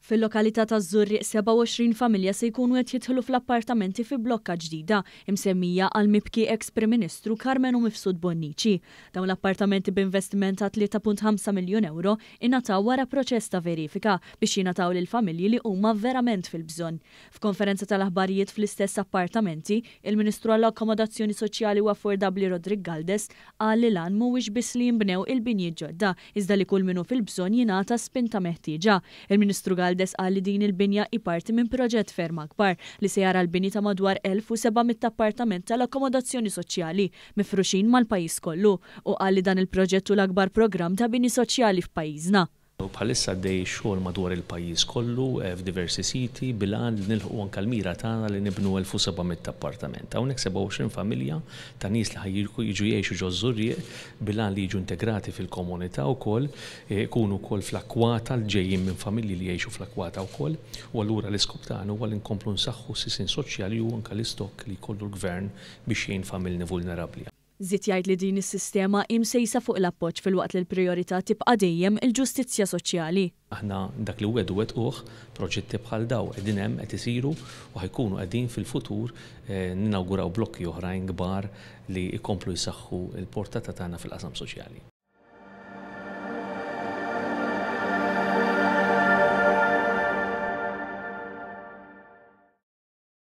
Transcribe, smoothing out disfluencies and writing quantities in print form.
Fil-lokalità ta' Żurriq 27 familja se jkunu qed jidħlu fl-appartamenti fi blokka ġdida imsemmija għal mibki ex-Prim Ministru Carmenu Mifsud Bonnici. Dawn l-appartamenti b'investiment ta' 3.5 miljun euro ingħataw wara proċess ta' verifika biex jingħataw lil familji li huma verament fil-bżonn. F'konferenza tal-aħbarijiet fl-istess appartamenti, il-Ministru għall-Akkomodazzjoni Soċjali u Affordabbli Rodrigue Galdes qal li lan mhuwiex biss li jinbnew il-binji ġodda iżda li kull minnu fil-bżonn jingħata spinta meħtieġa. Il-Ministru Galdes qal li din il-binja iparti minn proġett ferm akbar li se jara l-bini ta' madwar 1700 appartament tal-akkomodazzjoni soċjali mifruxin mal-pajjiż kollu u qal li dan il-proġett hu l-akbar programm ta' bini soċjali f'pajjiżna. Bħalissa dej xogħol madwar il-pajjiż kollu f'diversi siti bilan li nilħu anke l-mira tagħna li nibnu 1700 appartament. Hawnhekk 27 familja ta' nies li ħajjiġu jgħixu ġo Żurriq bilan li jiġu integrati fil-komunità wkoll ikunu wkoll fl-akkwata l-ġejjin minn familji li jgħixu fl-akkwata wkoll u allura l-iskop tagħna huwa li nkomplu nsaħħu s-sisin soċjali u anke l-istokk li jkollu l-gvern biex jgħin familji vulnerabbli. Żied jgħid li din is-sistema imsejsa fuq l-appoġġ filwaqt li l-prijorità tibqa' dejjem il-ġustizzja soċjali. Aħna dak li wedquh proġetti bħal daw qegħdin hemm qed isiru u ħajkunu qegħdin fil-futur ninawguraw blokki oħrajn kbar li jkomplu jsaħħu l-portata tagħna fil-qasam soċjali.